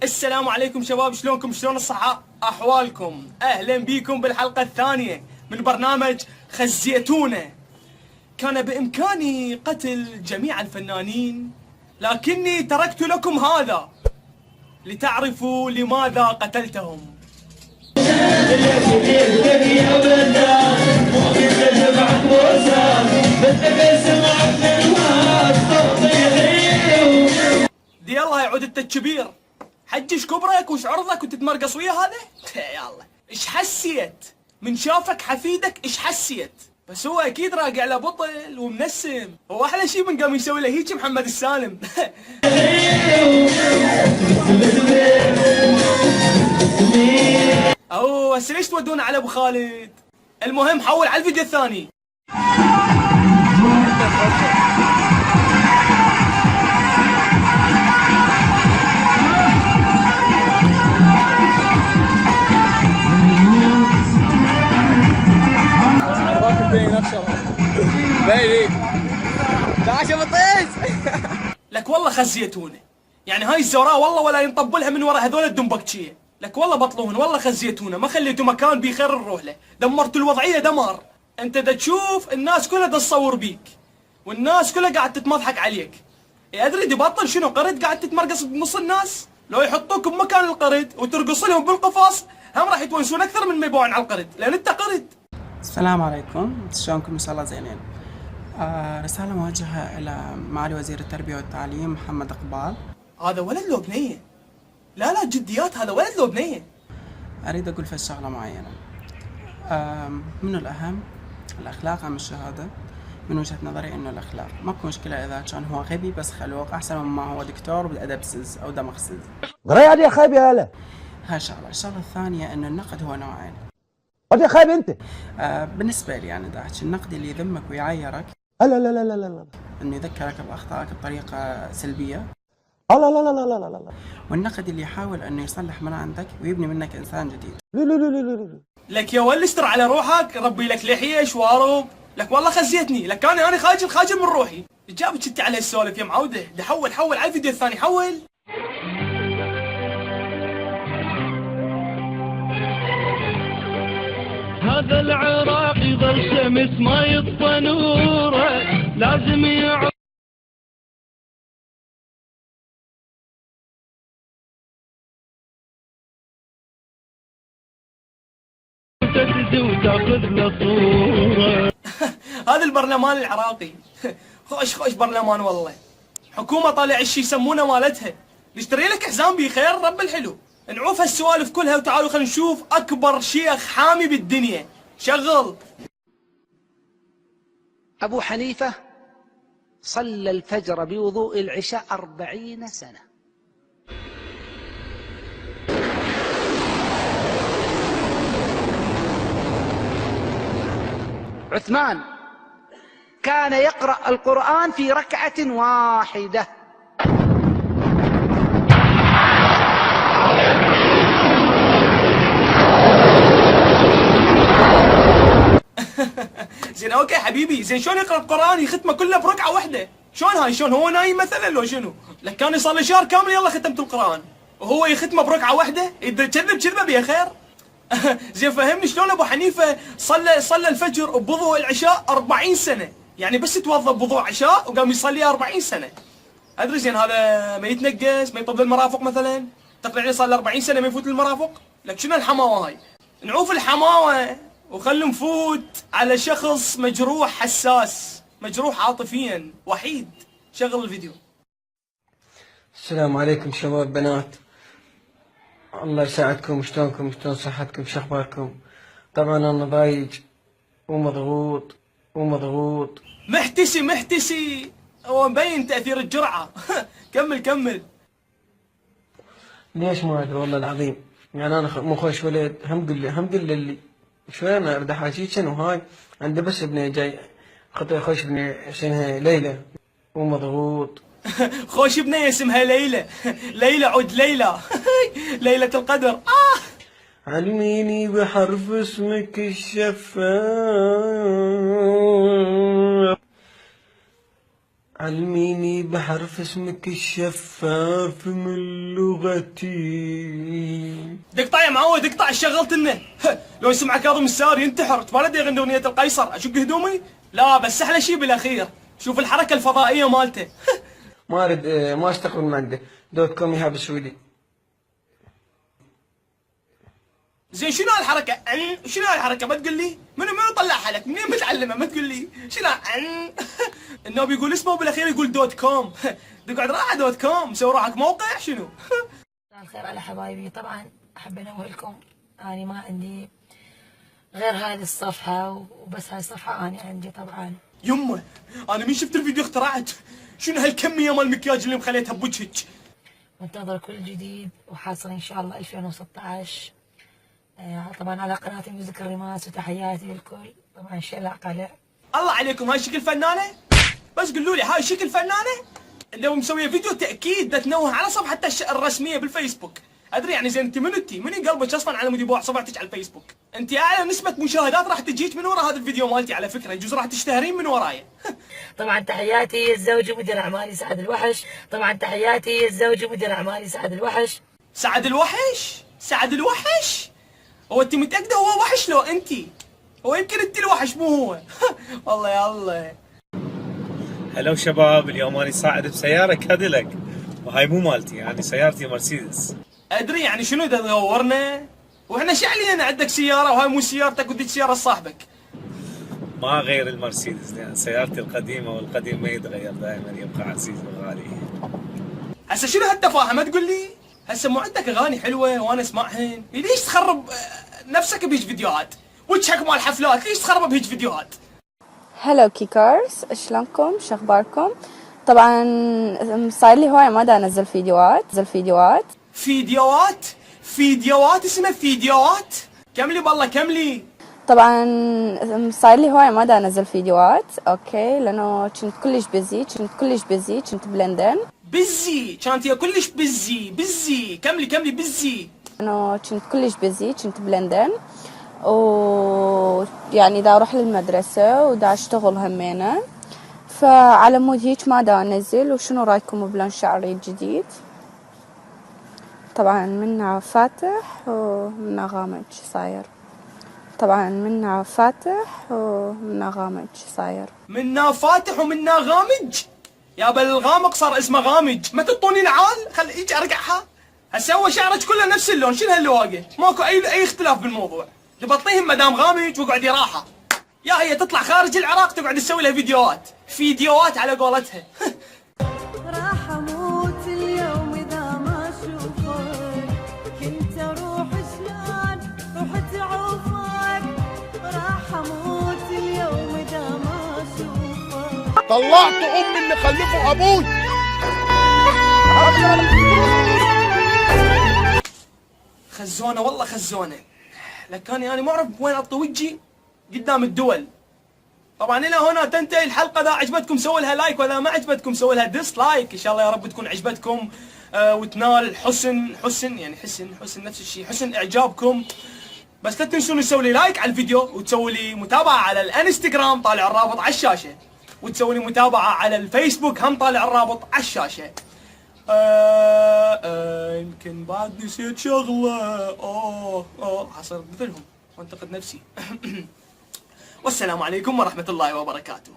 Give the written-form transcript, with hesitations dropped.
السلام عليكم شباب، شلونكم؟ شلون الصحة؟ أحوالكم؟ أهلا بيكم بالحلقة الثانية من برنامج خزيتونا. كان بإمكاني قتل جميع الفنانين، لكني تركت لكم هذا لتعرفوا لماذا قتلتهم. دي الله يعود التكبير. حجش كبرك وش عرضك وتتمرقص ويا هذا؟ يلا ايش حسيت؟ من شافك حفيدك ايش حسيت؟ بس هو اكيد راقع له بطل ومنسم، هو احلى شيء من قام يسوي له هيك محمد السالم. اوه هسه ليش تودونا على ابو خالد؟ المهم حول على الفيديو الثاني. لك والله خزيتونا، يعني هاي الزوراء والله ولا ينطبلها من ورا هذول الدنبكشيه. لك والله بطلوهن، والله خزيتونا، ما خليتوا مكان بيه خير نروح له، دمرتوا الوضعيه دمار. انت دا تشوف الناس كلها دا تصور بيك، والناس كلها قاعد تتمضحك عليك. ادري دي بطل شنو قرد قاعد تتمرقص بنص الناس؟ لو يحطوك بمكان القرد وترقص لهم بالقفص هم راح يتونسون اكثر من ما يبون على القرد، لان انت قرد. السلام عليكم، شلونكم؟ ان شاء الله زينين. رسالة موجهة إلى معالي وزير التربية والتعليم محمد إقبال. هذا ولد لو بنية، لا جديات، هذا ولد لو بنية. أريد أقول في شغلة معينة. من الأهم الأخلاق عن الشهادة. من وجهة نظري إنه الأخلاق ماكو مشكلة إذا كان هو غبي بس خلوق، أحسن مما هو دكتور بالأدبسز أو دمغسز. غريب يا خايب يا هلا. هاي شغلة. الشغلة الثانية إنه النقد هو نوعين. قد يا خايب أنت. بالنسبة لي أنا دا أحكي النقد اللي يذمك ويعيرك. لا لا لا لا لا لا. إنه يذكرك بأخطائك بطريقة سلبية. لا لا لا لا لا لا لا. والنقد اللي يحاول إنه يصلح من عندك ويبني منك إنسان جديد. لا لا لا لا لا. لك يا ولد استر على روحك، ربي لك لحية شوارب. لك والله خزيتني، لك أنا خاجل من روحي. جابك انت على السوالف يا معودة. ده حول على الفيديو الثاني، حول. هذا العراق يظل شمس ما يطفى نوره، لازم يعود وتاخذ له صوره. هذا البرلمان العراقي. خوش برلمان والله. حكومة طالع الشي يسمونه مالتها. نشتري لك حزام بخير رب الحلو. نعوف هالسوالف كلها وتعالوا خلينا نشوف أكبر شيخ حامي بالدنيا. شغل. أبو حنيفة صلى الفجر بوضوء العشاء 40 سنة. عثمان كان يقرأ القرآن في ركعة واحدة. زين اوكي حبيبي، زين شلون يقرأ القرآن يختمه كله بركعة واحدة؟ شلون هاي؟ شلون هو نايم مثلا لو شنو؟ لك كان يصلي شهر كامل يلا ختمت القرآن وهو يختمه بركعة واحدة؟ إذا كذب يا خير. زين فهمني شلون ابو حنيفه صلى الفجر بوضوء العشاء 40 سنه، يعني بس توظف بوضوء عشاء وقام يصلي 40 سنه. ادري زين هذا ما يتنقص ما يطب المرافق مثلا؟ تقنعني صار له 40 سنه ما يفوت المرافق؟ لك شنو الحماوه هاي؟ نعوف الحماوه وخلنا نفوت على شخص مجروح حساس، مجروح عاطفيا وحيد. شغل الفيديو. السلام عليكم شباب بنات، الله يساعدكم. شلونكم؟ شلون صحتكم؟ شخباركم؟ طبعا انا ضايج ومضغوط. محتسي هو مبين تأثير الجرعة. كمل. ليش ما ادري والله العظيم، يعني انا مو خوش ولد. هم قل لي شوي انا اريد احاكيك. شنو هاي؟ عندي بس ابني جاي خطوه خوش ابني اسمها ليلى ومضغوط. خوش بنية اسمها ليلى عود ليلى. ليلة القدر. علميني بحرف اسمك الشفاف. علميني بحرف اسمك الشفاف من لغتي. دقطع يا معود دقطع شغلت لنا. لو يسمع كاظم الساري ينتحر. تبالد يغني اغنية القيصر اشق هدومي؟ لا بس احلى شي بالاخير شوف الحركة الفضائية مالته. ما اريد ما اشتغل من عنده .com يهابسوا لي. زين شنو هالحركة؟ شنو هالحركة ما تقول لي؟ منو طلعها لك؟ منين متعلمة؟ ما تقول لي شنو النوب يقول اسمه بالاخير يقول .com. تقعد راحة .com مسوي روحك موقع شنو؟ مساء الخير على حبايبي. طبعا احب انوه لكم اني ما عندي غير هذه الصفحة وبس هاي الصفحة اني عندي طبعا. يمه انا من شفت الفيديو اخترعت. شنو هالكمية مال المكياج اللي مخليتها بوجهك؟ منتظر كل جديد وحاصل ان شاء الله 2016 طبعا على قناة ميوزك الرماس. وتحياتي للكل. طبعا شلع قلع. الله عليكم هاي شكل فنانة؟ بس قولوا لي هاي شكل فنانة؟ لو مسوية فيديو تأكيد بدها تنوه على صفحتها الرسمية بالفيسبوك. ادري يعني زين انت منو قلبك اصلا على مود يبوع صفحتك على الفيسبوك؟ انت اعلى نسبة مشاهدات راح تجيك من وراء هذا الفيديو مالتي على فكرة يجوز راح تشتهرين من ورايا. طبعا تحياتي الزوج ومدير اعمالي سعد الوحش. طبعا تحياتي الزوج ومدير اعمالي سعد الوحش. سعد الوحش؟ سعد الوحش؟ هو انت متأكدة هو وحش لو انت؟ هو يمكن انت الوحش مو هو. والله يا الله. هلو شباب، اليوم اني صاعد بسيارة كاديلاك وهاي مو مالتي، يعني سيارتي مرسيدس. ادري يعني شنو تدورنا؟ واحنا شعلينا عندك سيارة وهاي مو سيارتك وديك سيارة صاحبك. ما غير المرسيدس لان سيارتي القديمة والقديم ما يتغير دائما يبقى عزيز وغالي. هسه شنو هالتفاهة ما تقول لي؟ هسه مو عندك اغاني حلوة وانا اسمعهن؟ ليش تخرب نفسك بهيج فيديوهات؟ وجهك مال حفلات ليش تخرب بهيج فيديوهات؟ هلو كيكرز، شلونكم؟ شخباركم؟ طبعا صار لي هواي ما دا انزل فيديوهات اسمها فيديوهات؟ كملي بالله كملي. طبعا صار لي هواي ما دا انزل فيديوهات اوكي لانه كنت كلش بيزي كنت بلندن. بيزي كانت هي كلش بيزي كملي بيزي. انا كنت كلش بيزي كنت بلندن ويعني دا اروح للمدرسة ودا اشتغل همينة فعلى مود هيك ما دا انزل. وشنو رايكم بلون شعري الجديد؟ طبعا منها فاتح ومنها غامج صاير. منها فاتح ومنها غامج. يا بل الغامق صار اسمه غامج. ما تطوني العال خل هيك ارقعها. هسه هو شعرك كله نفس اللون شنو هاللواقه؟ ماكو اي اختلاف بالموضوع. تبطيهم مدام غامج واقعدي راحه. يا هي تطلع خارج العراق تقعد تسوي لها فيديوهات على قولتها. راح اموت اليوم اذا ما اشوفك. كنت اروح شلون رحت عوفك. راح اموت اليوم اذا ما اشوفك. طلعت امي اللي خلفه ابوي. خزونه والله خزونه. لكاني انا ما اعرف وين اعطي وجهي قدام الدول. طبعا الى هنا تنتهي الحلقه. اذا عجبتكم سووا لها لايك واذا ما عجبتكم سووا لها ديسلايك. ان شاء الله يا رب تكون عجبتكم وتنال حسن نفس الشيء حسن اعجابكم. بس لا تنسون تسووا لي لايك على الفيديو وتسووا لي متابعه على الانستغرام طالع الرابط على الشاشه وتسووا لي متابعه على الفيسبوك هم طالع الرابط على الشاشه. يمكن بعد نسيت شغله. حصير مثلهم وانتقد نفسي. والسلام عليكم ورحمة الله وبركاته.